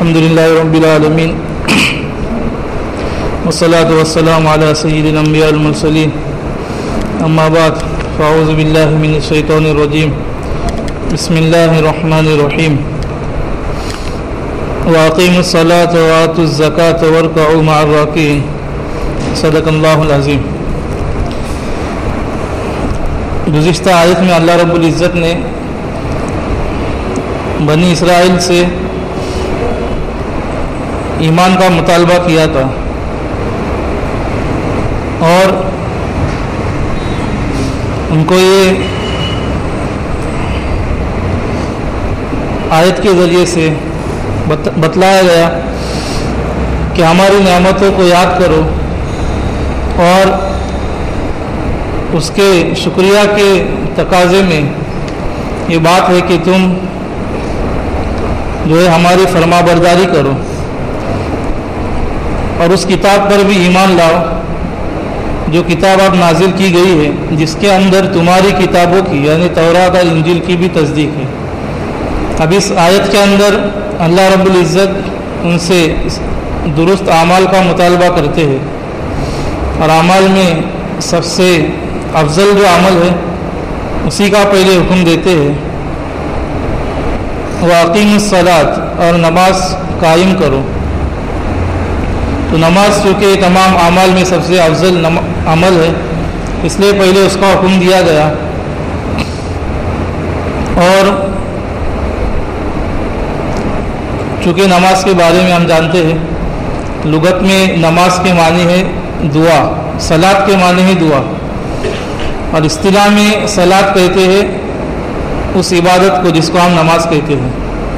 الحمد لله رب العالمين والصلاة والسلام على سيد الأنبياء المرسلين أما بعد فأعوذ بالله من الشيطان الرجيم بسم الله الرحمن الرحيم وأقيموا الصلاة وآتوا الزكاة واركعوا مع الراكعين صدق اللہ العظیم۔ گزشتہ آیت میں اللہ رب العزت نے بنی اسرائیل سے ایمان کا مطالبہ کیا تھا اور ان کو یہ آیت کے ذریعے سے بتلایا گیا کہ ہماری نعمتوں کو یاد کرو اور اس کے شکریہ کے تقاضے میں یہ بات ہے کہ تم جو ہے ہماری فرما برداری کرو اور اس کتاب پر بھی ایمان لاؤ جو کتاب اب نازل کی گئی ہے، جس کے اندر تمہاری کتابوں کی یعنی تورات اور انجیل کی بھی تصدیق ہے۔ اب اس آیت کے اندر اللہ رب العزت ان سے درست اعمال کا مطالبہ کرتے ہیں اور اعمال میں سب سے افضل جو عمل ہے اسی کا پہلے حکم دیتے ہیں، وَأَقِیمُوا الصَّلَاةَ اور نماز قائم کرو۔ تو نماز چونکہ تمام اعمال میں سب سے افضل عمل ہے، اس لیے پہلے اس کا حکم دیا گیا۔ اور چونکہ نماز کے بارے میں ہم جانتے ہیں، لغت میں نماز کے معنی ہے دعا، صلاۃ کے معنی ہے دعا، اور اصطلاح میں صلاۃ کہتے ہیں اس عبادت کو جس کو ہم نماز کہتے ہیں۔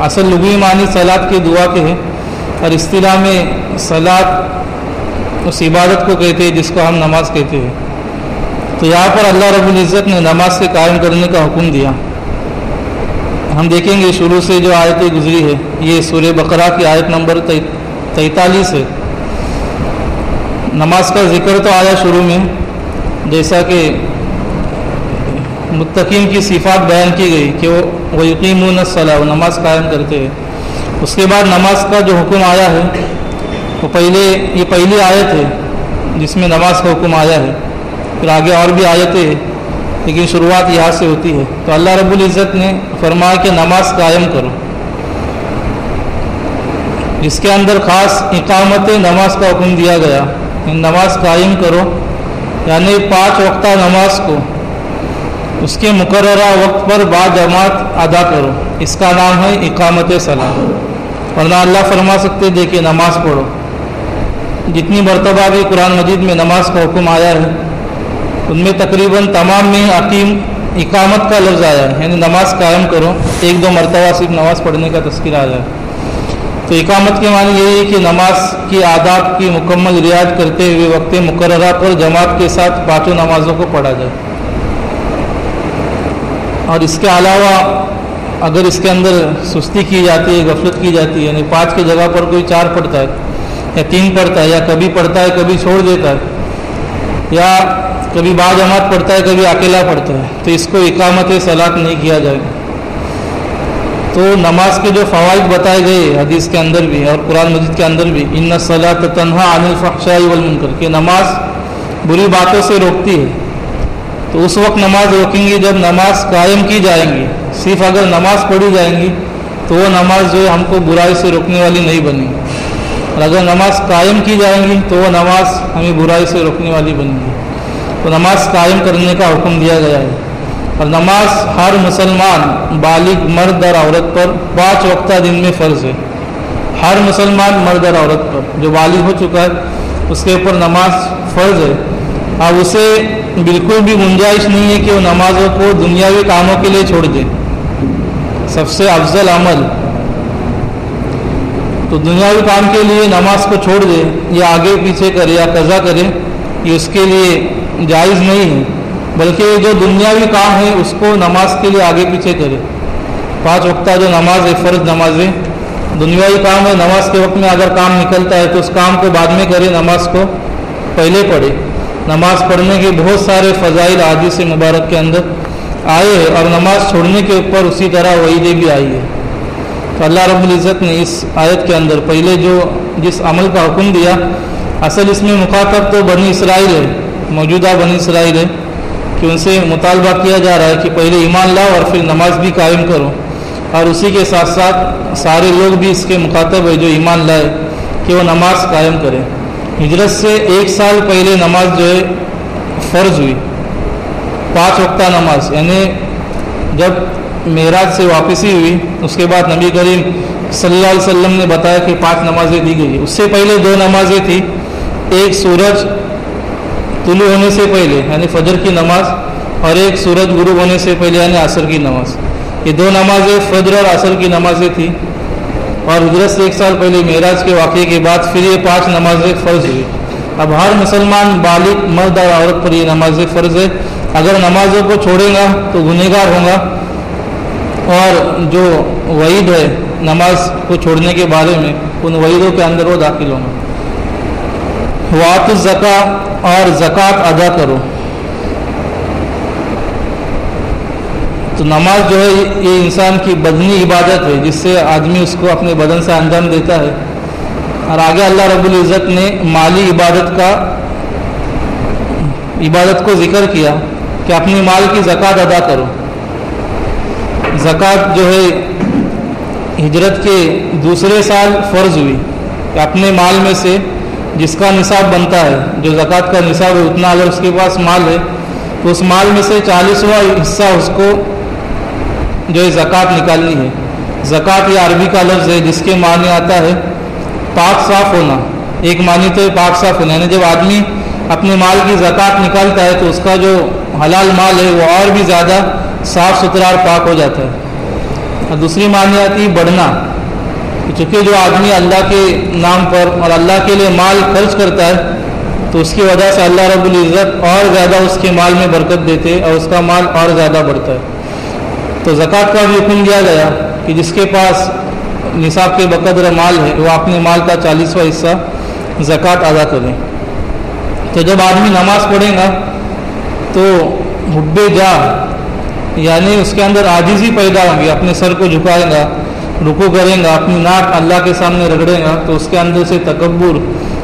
اصل لغوی معنی صلاۃ کے دعا کے ہے، اور اصطلاح میں صلاۃ اس عبادت کو کہتے ہیں جس کو ہم نماز کہتے ہیں۔ تو یہاں پر اللہ رب العزت نے نماز سے قائم کرنے کا حکم دیا۔ ہم دیکھیں گے شروع سے جو آیتیں گزری ہے، یہ سورہ بقرہ کی آیت نمبر 43 ہے۔ نماز کا ذکر تو آیا شروع میں، جیسا کہ متقین کی صفات بیان کی گئی کہ وہ یقیمون الصلاۃ، وہ نماز قائم کرتے ہیں۔ اس کے بعد نماز کا جو حکم آیا ہے وہ یہ پہلی آیت ہے جس میں نماز کا حکم آیا ہے، پھر آگے اور بھی آیتیں ہیں لیکن شروعات یہاں سے ہوتی ہے۔ تو اللہ رب العزت نے فرمایا کہ نماز قائم کرو، جس کے اندر خاص اقامت نماز کا حکم دیا گیا۔ نماز قائم کرو یعنی 5 وقتہ نماز کو اس کے مقررہ وقت پر با جماعت ادا کرو، اس کا نام ہے اقامت صلاۃ۔ ورنہ اللہ فرما سکتے دیکھیں نماز پڑھو۔ جتنی مرتبہ بھی قرآن مجید میں نماز کا حکم آیا ہے ان میں تقریباً تمام میں اقامت کا لفظ آیا ہے، یعنی نماز قائم کرو، 1-2 مرتبہ صرف نماز پڑھنے کا تذکرہ آیا ہے۔ تو اقامت کے معنی یہی ہے کہ نماز کی آداب کی مکمل رعایت کرتے ہوئے وقت مقررہ پر جماعت کے ساتھ 5 نمازوں کو پڑھا جائے۔ اور اس کے علاوہ اگر اس کے اندر سستی کی جاتی ہے، غفلت کی جاتی ہے، یعنی 5 کی جگہ پر کوئی 4 پڑھتا ہے یا 3 پڑھتا ہے یا کبھی پڑھتا ہے کبھی چھوڑ دیتا ہے یا کبھی با جماعت پڑھتا ہے کبھی اکیلا پڑھتا ہے، تو اس کو اقامت صلاۃ نہیں کیا جائے۔ تو نماز کے جو فوائد بتائے گئے حدیث کے اندر بھی اور قرآن مجید کے اندر بھی، ان الصلاۃ تنہی عن الفحشاء والمنکر، کہ نماز بری باتوں سے روکتی ہے۔ تو اس وقت نماز روکیں گی جب نماز قائم کی جائیں گی۔ صرف اگر نماز پڑھی جائیں گی تو وہ نماز جو ہے ہم کو برائی سے روکنے والی نہیں بنے گی، اور اگر نماز قائم کی جائیں گی تو وہ نماز ہمیں برائی سے روکنے والی بنے گی۔ تو نماز قائم کرنے کا حکم دیا گیا ہے، اور نماز ہر مسلمان بالغ مرد اور عورت پر 5 وقتہ دن میں فرض ہے۔ ہر مسلمان مرد اور عورت پر جو بالغ ہو چکا ہے اس کے اوپر نماز فرض ہے۔ اب اسے بالکل بھی گنجائش نہیں ہے کہ وہ نمازوں کو دنیاوی کاموں کے لیے چھوڑ دے۔ سب سے افضل عمل تو دنیاوی کام کے لیے نماز کو چھوڑ دے یا آگے پیچھے کرے یا قضا کرے، یہ اس کے لیے جائز نہیں ہے، بلکہ جو دنیاوی کام ہے اس کو نماز کے لیے آگے پیچھے کرے۔ 5 وقتہ جو نماز ہے، فرض نمازیں، دنیاوی کام ہے، نماز کے وقت میں اگر کام نکلتا ہے تو اس کام کو بعد میں کرے، نماز کو پہلے پڑھے۔ نماز پڑھنے کے بہت سارے فضائل حدیث مبارک کے اندر آئے ہیں، اور نماز چھوڑنے کے اوپر اسی طرح وعیدیں بھی آئی ہے۔ تو اللہ رب العزت نے اس آیت کے اندر پہلے جس عمل کا حکم دیا، اصل اس میں مخاطب تو بنی اسرائیل ہے، موجودہ بنی اسرائیل ہے، کہ ان سے مطالبہ کیا جا رہا ہے کہ پہلے ایمان لاؤ اور پھر نماز بھی قائم کرو، اور اسی کے ساتھ ساتھ سارے لوگ بھی اس کے مخاطب ہے جو ایمان لائے کہ وہ نماز قائم کرے۔ ہجرت سے 1 سال پہلے نماز جو ہے فرض ہوئی، 5 وقتہ نماز، یعنی جب معراج سے واپسی ہوئی اس کے بعد نبی کریم صلی اللہ علیہ وسلم نے بتایا کہ 5 نمازیں دی گئی۔ اس سے پہلے 2 نمازیں تھیں، ایک سورج طلوع ہونے سے پہلے یعنی فجر کی نماز، اور ایک سورج غروب ہونے سے پہلے یعنی عصر کی نماز۔ یہ 2 نمازیں فجر اور عصر کی نمازیں تھیں، اور ہجرت سے 1 سال پہلے معراج کے واقعے کے بعد پھر یہ 5 نمازیں فرض ہوئی۔ اب ہر مسلمان بالغ مرد اور عورت پر یہ نمازیں فرض ہے، اگر نمازوں کو چھوڑے گا تو گنہگار ہوگا، اور جو وعید ہے نماز کو چھوڑنے کے بارے میں ان وعیدوں کے اندر وہ داخل ہوگا۔ وَآتُوا الزَّکَاۃَ، اور زکوٰۃ ادا کرو۔ تو نماز جو ہے یہ انسان کی بدنی عبادت ہے جس سے آدمی اس کو اپنے بدن سے انجام دیتا ہے، اور آگے اللہ رب العزت نے مالی عبادت کو ذکر کیا کہ اپنے مال کی زکوٰۃ ادا کرو۔ زکوٰۃ جو ہے ہجرت کے دوسرے سال فرض ہوئی کہ اپنے مال میں سے جس کا نصاب بنتا ہے، جو زکوٰۃ کا نصاب ہے اتنا اگر اس کے پاس مال ہے تو اس مال میں سے 40واں حصہ اس کو جو ہے زکوٰۃ نکالنی ہے۔ زکوٰۃ یہ عربی کا لفظ ہے جس کے معنی آتا ہے پاک صاف ہونا، ایک معنی تو پاک صاف ہونا، یعنی جب آدمی اپنے مال کی زکوٰۃ نکالتا ہے تو اس کا جو حلال مال ہے وہ اور بھی زیادہ صاف ستھرا اور پاک ہو جاتا ہے۔ اور دوسری معنی آتی ہے بڑھنا، چونکہ جو آدمی اللہ کے نام پر اور اللہ کے لیے مال خرچ کرتا ہے تو اس کی وجہ سے اللہ رب العزت اور زیادہ اس کے مال میں برکت دیتے اور اس کا مال اور زیادہ بڑھتا ہے۔ تو زکوٰۃ کا بھی حکم دیا گیا کہ جس کے پاس نصاب کے بقدر مال ہے وہ اپنے مال کا 40واں حصہ زکوٰۃ ادا کریں۔ تو جب آدمی نماز پڑھے گا تو حب جا یعنی اس کے اندر عاجزی پیدا ہوگی، اپنے سر کو جھکائے گا، رکوع کریں گا، اپنی ناک اللہ کے سامنے رگڑے گا تو اس کے اندر سے تکبر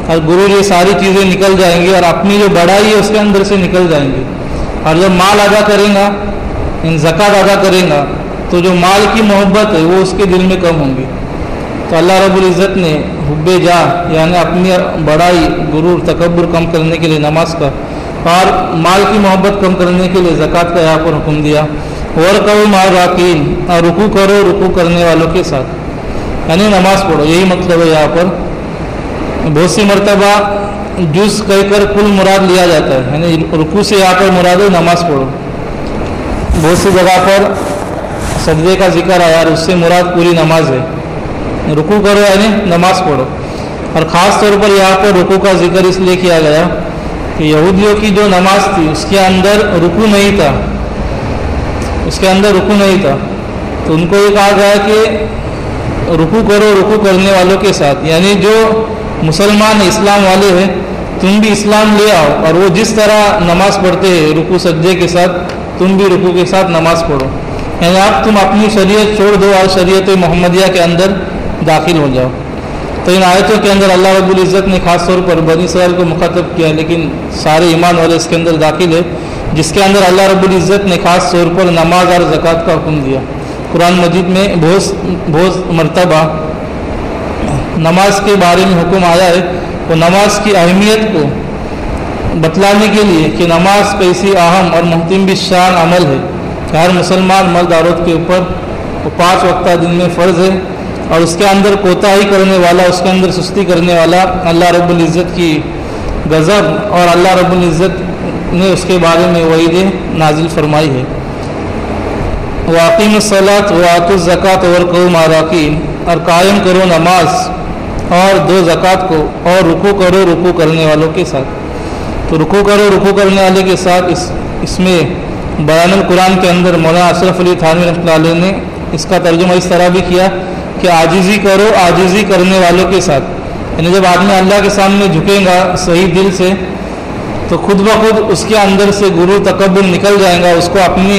اور غرور یہ ساری چیزیں نکل جائیں گی، اور اپنی جو بڑائی ہے اس کے اندر سے نکل جائیں گی۔ اور جب مال ادا کرے گا، زکوٰۃ ادا کرے گا، تو جو مال کی محبت ہے وہ اس کے دل میں کم ہوں گی۔ تو اللہ رب العزت نے حب جا یعنی اپنی بڑائی، غرور، تکبر کم کرنے کے لیے نماز کا، اور مال کی محبت کم کرنے کے لیے زکوٰۃ کا یہاں پر حکم دیا۔ وَارْكَعُوا مَعَ الرَّاكِعِينَ، اور رکوع کرو رکوع کرنے والوں کے ساتھ، یعنی نماز پڑھو، یہی مطلب ہے۔ یہاں پر بہت سی مرتبہ جز کہہ کر کل مراد لیا جاتا ہے، یعنی رکوع سے یہاں پر مراد ہے نماز پڑھو۔ بہت سی جگہ پر سجدے کا ذکر آیا اور اس سے مراد پوری نماز ہے۔ رکوع کرو یعنی نماز پڑھو، اور خاص طور پر یہاں پر رکوع کا ذکر اس لیے کیا گیا کہ یہودیوں کی جو نماز تھی اس کے اندر رکوع نہیں تھا، تو ان کو یہ کہا گیا کہ رکوع کرو رکوع کرنے والوں کے ساتھ، یعنی جو مسلمان اسلام والے ہیں تم بھی اسلام لے آؤ، اور وہ جس طرح نماز پڑھتے ہیں رکوع سجدے کے ساتھ تم بھی رکوع کے ساتھ نماز پڑھو، یعنی آپ تم اپنی شریعت چھوڑ دو اور شریعت محمدیہ کے اندر داخل ہو جاؤ۔ تو ان آیتوں کے اندر اللہ رب العزت نے خاص طور پر بنی اسرائیل کو مخاطب کیا، لیکن سارے ایمان والے اس کے اندر داخل ہے، جس کے اندر اللہ رب العزت نے خاص طور پر نماز اور زکوٰۃ کا حکم دیا۔ قرآن مجید میں بہت مرتبہ نماز کے بارے میں حکم آیا ہے، وہ نماز کی اہمیت کو بتلانے کے لیے کہ نماز کیسی اہم اور محتم بھی شان عمل ہے کہ ہر مسلمان مرد عورت کے اوپر وہ 5 وقتہ دن میں فرض ہے، اور اس کے اندر کوتاہی کرنے والا، اس کے اندر سستی کرنے والا اللہ رب العزت کی غضب، اور اللہ رب العزت نے اس کے بارے میں وعید نازل فرمائی ہے۔ وَأَقِیمُوا الصَّلَاةَ وَآتُوا الزَّکَاةَ وَارْكَعُوا مَعَ الرَّاکِعِینَ، اور قائم کرو نماز اور دو زکوٰۃ کو، اور رکوع کرو رکوع کرنے والوں کے ساتھ۔ تو رکوع کرو رکوع کرنے والے کے ساتھ اس میں بیان القرآن کے اندر مولانا اشرف علی تھانوی رحمۃ اللہ علیہ نے اس کا ترجمہ اس طرح بھی کیا کہ عاجزی کرو عاجزی کرنے والوں کے ساتھ، یعنی جب آدمی اللہ کے سامنے جھکے گا صحیح دل سے تو خود بخود اس کے اندر سے غرور تکبر نکل جائے گا، اس کو اپنی